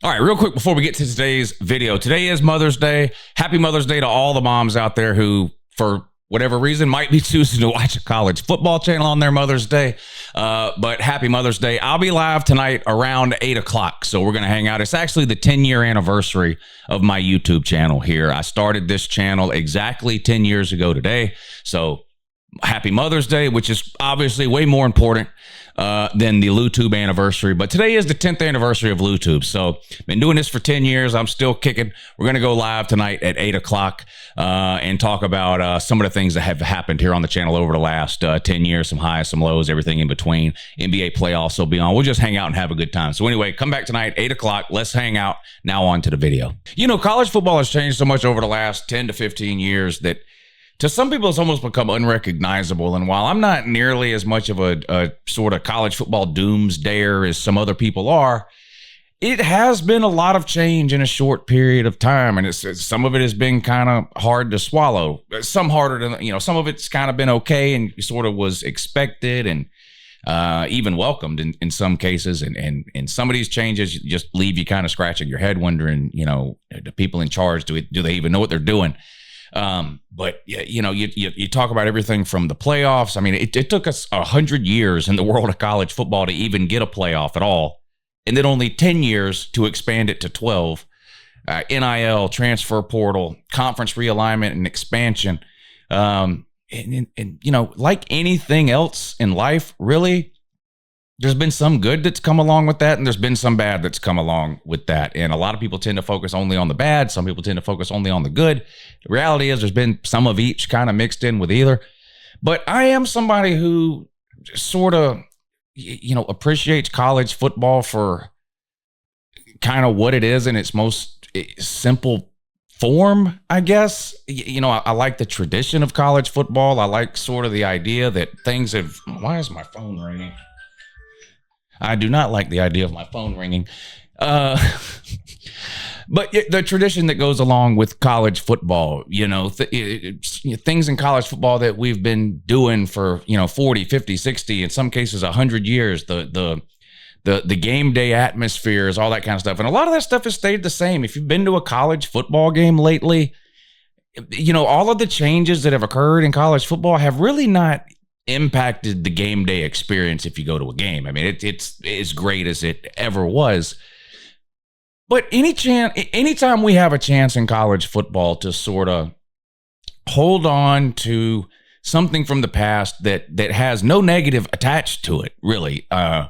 All right, real quick before we get to today's video. Today is Mother's Day. Happy Mother's Day to all the moms out there who, for whatever reason, might be choosing to watch a college football channel on their Mother's Day. But happy Mother's Day. I'll be live tonight around 8 o'clock, so we're going to hang out. It's actually the 10-year anniversary of my YouTube channel here. I started this channel exactly 10 years ago today, so happy Mother's Day, which is obviously way more important than the LouTube anniversary. But today is the 10th anniversary of LouTube. So been doing this for 10 years. I'm still kicking. We're going to go live tonight at 8 o'clock and talk about some of the things that have happened here on the channel over the last 10 years, some highs, some lows, everything in between. NBA playoffs will be on. We'll just hang out and have a good time. So anyway, come back tonight, 8 o'clock. Let's hang out. Now on to the video. You know, college football has changed so much over the last 10 to 15 years that to some people, it's almost become unrecognizable. And while I'm not nearly as much of a sort of college football doomsdayer as some other people are, it has been a lot of change in a short period of time. And some of it has been kind of hard to swallow. Some harder than, some of it's kind of been okay and sort of was expected and even welcomed in some cases. And some of these changes just leave you kind of scratching your head wondering, the people in charge, do they even know what they're doing? But yeah, you talk about everything from the playoffs. I mean, it took us 100 years in the world of college football to even get a playoff at all. And then only 10 years to expand it to 12, NIL, transfer portal, conference realignment and expansion. And like anything else in life, really, there's been some good that's come along with that, and there's been some bad that's come along with that. And a lot of people tend to focus only on the bad. Some people tend to focus only on the good. The reality is there's been some of each kind of mixed in with either. But I am somebody who sort of, appreciates college football for kind of what it is in its most simple form, I guess. I like the tradition of college football. I like sort of the idea that things have... Why is my phone ringing? I do not like the idea of my phone ringing. But the tradition that goes along with college football, things in college football that we've been doing for, 40, 50, 60, in some cases 100 years, the game day atmospheres, all that kind of stuff. And a lot of that stuff has stayed the same. If you've been to a college football game lately, all of the changes that have occurred in college football have really not impacted the game day experience if you go to a game. I mean, it's as great as it ever was. But anytime we have a chance in college football to sort of hold on to something from the past that has no negative attached to it, really. I'm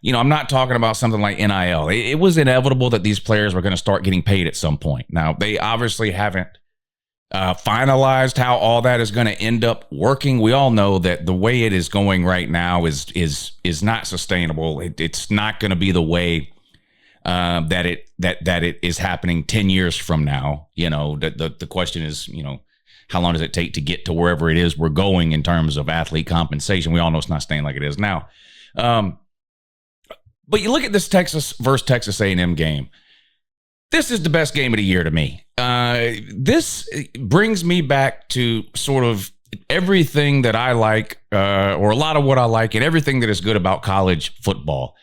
not talking about something like NIL. It was inevitable that these players were going to start getting paid at some point. Now, they obviously haven't finalized how all that is going to end up working. We all know that the way it is going right now is not sustainable. It's not going to be the way that it is happening 10 years from now. The question is, how long does it take to get to wherever it is we're going in terms of athlete compensation? We all know it's not staying like it is now. But you look at this Texas versus Texas A&M game. This is the best game of the year to me. This brings me back to sort of everything that I like, or a lot of what I like, and everything that is good about college football.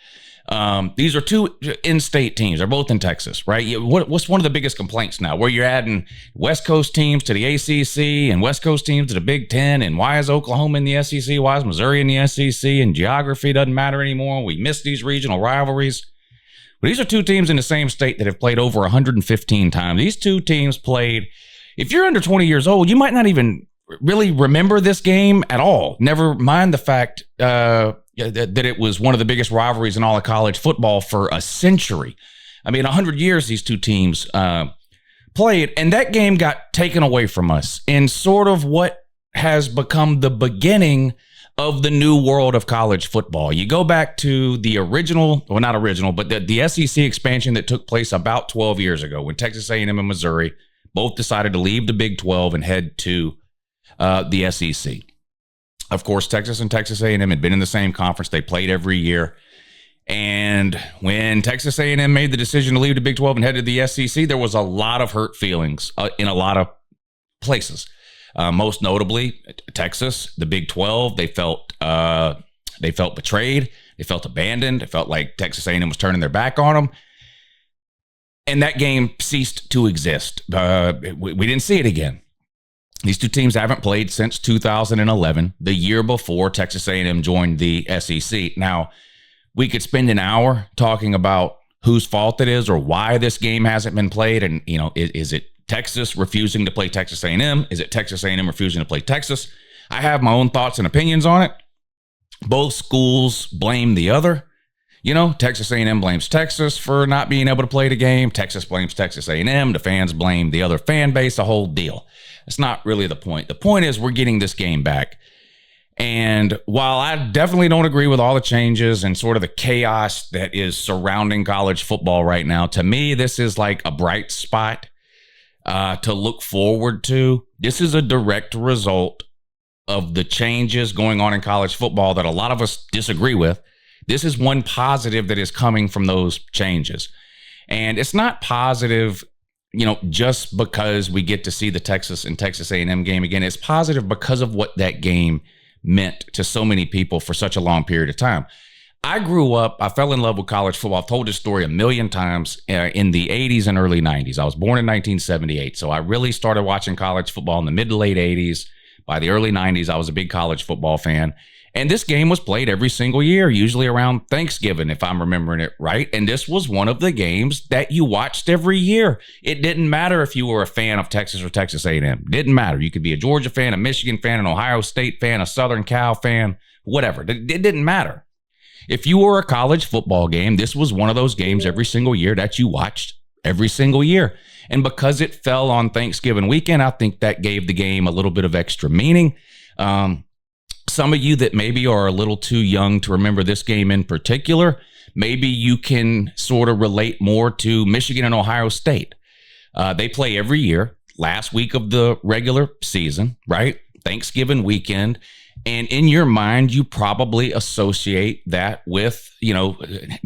These are two in-state teams. They're both in Texas, right? What's one of the biggest complaints now? Where you're adding West Coast teams to the ACC and West Coast teams to the Big Ten, and why is Oklahoma in the SEC? Why is Missouri in the SEC? And geography doesn't matter anymore. We miss these regional rivalries. But these are two teams in the same state that have played over 115 times. These two teams played, if you're under 20 years old, you might not even really remember this game at all. Never mind the fact that it was one of the biggest rivalries in all of college football for a century. I mean, 100 years these two teams played, and that game got taken away from us in sort of what has become the beginning of the new world of college football. You go back to the original, well, not original, but the SEC expansion that took place about 12 years ago when Texas A&M and Missouri both decided to leave the Big 12 and head to the SEC. Of course, Texas and Texas A&M had been in the same conference. They played every year. And when Texas A&M made the decision to leave the Big 12 and head to the SEC, there was a lot of hurt feelings in a lot of places. Most notably, Texas, the Big 12, they felt betrayed. They felt abandoned. It felt like Texas A&M was turning their back on them. And that game ceased to exist. We didn't see it again. These two teams haven't played since 2011, the year before Texas A&M joined the SEC. Now, we could spend an hour talking about whose fault it is or why this game hasn't been played. And, is it Texas refusing to play Texas A&M? Is it Texas A&M refusing to play Texas? I have my own thoughts and opinions on it. Both schools blame the other. Texas A&M blames Texas for not being able to play the game. Texas blames Texas A&M. The fans blame the other fan base, the whole deal. That's not really the point. The point is we're getting this game back. And while I definitely don't agree with all the changes and sort of the chaos that is surrounding college football right now, to me, this is like a bright spot to look forward to. This is a direct result of the changes going on in college football that a lot of us disagree with. This is one positive that is coming from those changes. And it's not positive, just because we get to see the Texas and Texas A&M game again. It's positive because of what that game meant to so many people for such a long period of time. I grew up, I fell in love with college football. I've told this story a million times in the 80s and early 90s. I was born in 1978, so I really started watching college football in the mid to late 80s. By the early 90s, I was a big college football fan. And this game was played every single year, usually around Thanksgiving, if I'm remembering it right. And this was one of the games that you watched every year. It didn't matter if you were a fan of Texas or Texas A&M. It didn't matter. You could be a Georgia fan, a Michigan fan, an Ohio State fan, a Southern Cal fan, whatever. It didn't matter. If you were a college football game, this was one of those games every single year that you watched every single year. And because it fell on Thanksgiving weekend, I think that gave the game a little bit of extra meaning. Some of you that maybe are a little too young to remember this game in particular, maybe you can sort of relate more to Michigan and Ohio State. They play every year, last week of the regular season, right? Thanksgiving weekend. And in your mind, you probably associate that with,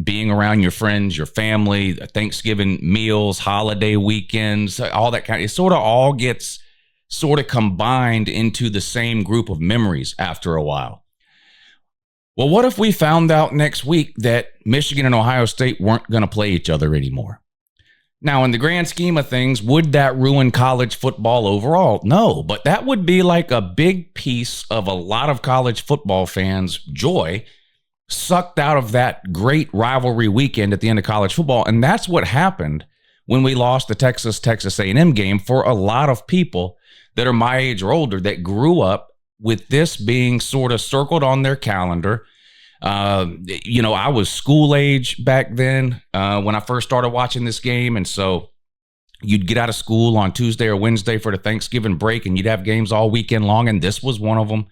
being around your friends, your family, Thanksgiving meals, holiday weekends, all that kind of, it sort of all gets sort of combined into the same group of memories after a while. Well, what if we found out next week that Michigan and Ohio State weren't going to play each other anymore? Now, in the grand scheme of things, would that ruin college football overall? No, but that would be like a big piece of a lot of college football fans' joy sucked out of that great rivalry weekend at the end of college football. And that's what happened when we lost the Texas A&M game for a lot of people that are my age or older that grew up with this being sort of circled on their calendar. I was school age back then when I first started watching this game. And so you'd get out of school on Tuesday or Wednesday for the Thanksgiving break and you'd have games all weekend long. And this was one of them.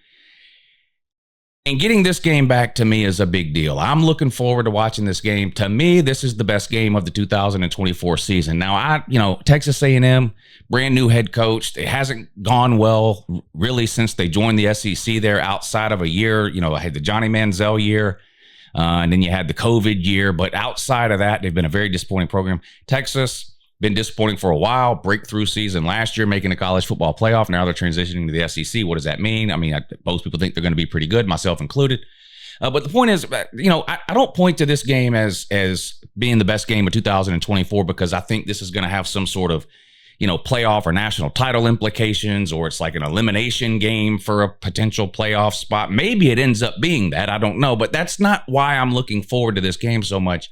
And getting this game back to me is a big deal. I'm looking forward to watching this game. To me, this is the best game of the 2024 season. Now, Texas A&M, brand new head coach. It hasn't gone well really since they joined the SEC there outside of a year. I had the Johnny Manziel year, and then you had the COVID year. But outside of that, they've been a very disappointing program. Texas, been disappointing for a while. Breakthrough season last year, making the college football playoff. Now they're transitioning to the SEC. What does that mean? I mean, most people think they're going to be pretty good, myself included. But the point is, I don't point to this game as being the best game of 2024 because I think this is going to have some sort of, playoff or national title implications, or it's like an elimination game for a potential playoff spot. Maybe it ends up being that. I don't know. But that's not why I'm looking forward to this game so much.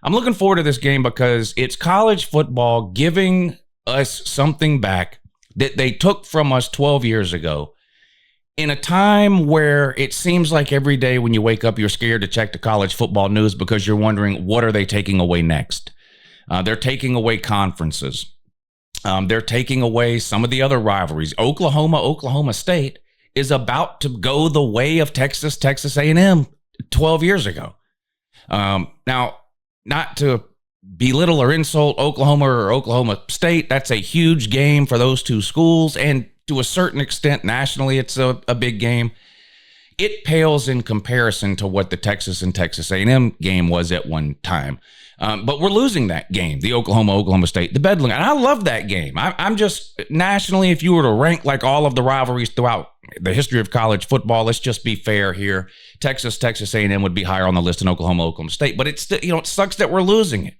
I'm looking forward to this game because it's college football giving us something back that they took from us 12 years ago in a time where it seems like every day when you wake up, you're scared to check the college football news because you're wondering, what are they taking away next? They're taking away conferences. They're taking away some of the other rivalries. Oklahoma State is about to go the way of Texas A&M 12 years ago. Now, not to belittle or insult Oklahoma or Oklahoma State, that's a huge game for those two schools. And to a certain extent, nationally, it's a big game. It pales in comparison to what the Texas and Texas A&M game was at one time. But we're losing that game, the Oklahoma State, the Bedlam. And I love that game. I'm just nationally, if you were to rank like all of the rivalries throughout the history of college football, let's just be fair here. Texas A&M would be higher on the list than Oklahoma State. But it's, it sucks that we're losing it.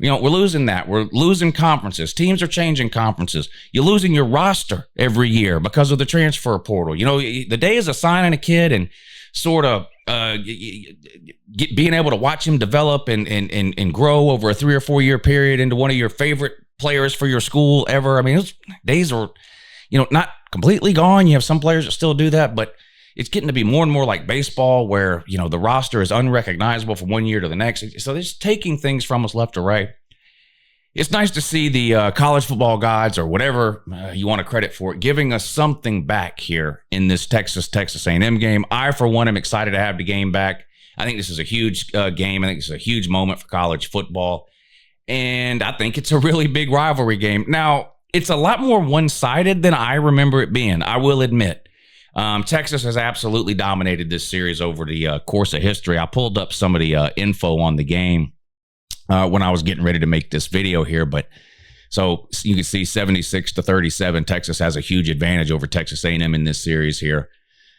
we're losing that. We're losing conferences. Teams are changing conferences. You're losing your roster every year because of the transfer portal. The days of signing a kid and sort of being able to watch him develop and grow over a 3 or 4 year period into one of your favorite players for your school ever. I mean, those days are, not completely gone. You have some players that still do that, but it's getting to be more and more like baseball where, the roster is unrecognizable from one year to the next. So they're just taking things from us left to right. It's nice to see the college football gods, or whatever you want to credit for it, giving us something back here in this Texas A&M game. I, for one, am excited to have the game back. I think this is a huge game. I think it's a huge moment for college football. And I think it's a really big rivalry game. Now, it's a lot more one-sided than I remember it being, I will admit. Texas has absolutely dominated this series over the course of history. I pulled up some of the info on the game when I was getting ready to make this video here. But so you can see 76-37, Texas has a huge advantage over Texas A&M in this series here.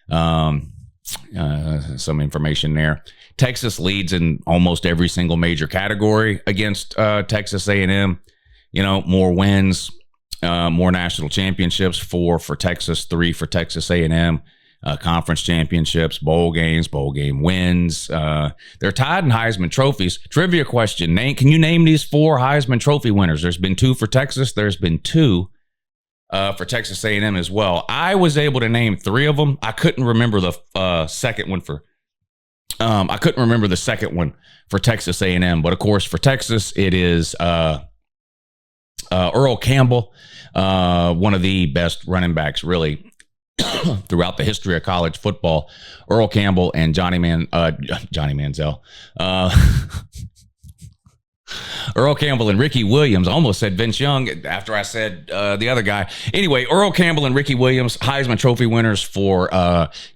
Some information there. Texas leads in almost every single major category against Texas A&M. More wins, more national championships, 4 for Texas, 3 for Texas A&M. Conference championships, bowl game wins. They're tied in Heisman trophies. Trivia question: can you name these 4 Heisman Trophy winners? There's been 2 for Texas. There's been 2 for Texas A&M as well. I was able to name 3 of them. I couldn't remember the second one for. I couldn't remember the second one for Texas A&M, but of course for Texas it is Earl Campbell, one of the best running backs really throughout the history of college football. Earl Campbell and Johnny Manziel. Earl Campbell and Ricky Williams. I almost said Vince Young after I said the other guy. Anyway, Earl Campbell and Ricky Williams, Heisman Trophy winners for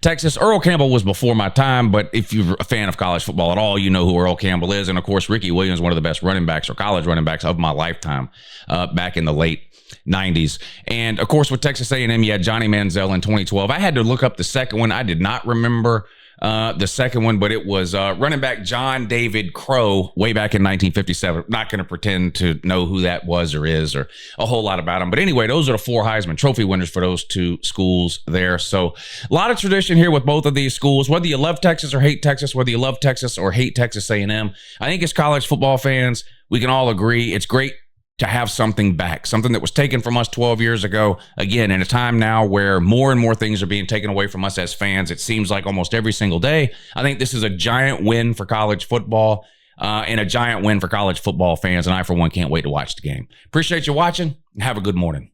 Texas. Earl Campbell was before my time, but if you're a fan of college football at all, you know who Earl Campbell is. And of course, Ricky Williams, one of the best running backs or college running backs of my lifetime back in the late 90s. And of course, with Texas A&M, you had Johnny Manziel in 2012. I had to look up the second one. I did not remember the second one, but it was running back John David Crow way back in 1957. Not going to pretend to know who that was or is or a whole lot about him. But anyway, those are the 4 Heisman Trophy winners for those 2 schools there. So a lot of tradition here with both of these schools. Whether you love Texas or hate Texas, whether you love Texas or hate Texas A&M, I think as college football fans, we can all agree it's great to have something back, something that was taken from us 12 years ago. Again, in a time now where more and more things are being taken away from us as fans, it seems like almost every single day. I think this is a giant win for college football and a giant win for college football fans. And I, for one, can't wait to watch the game. Appreciate you watching and have a good morning.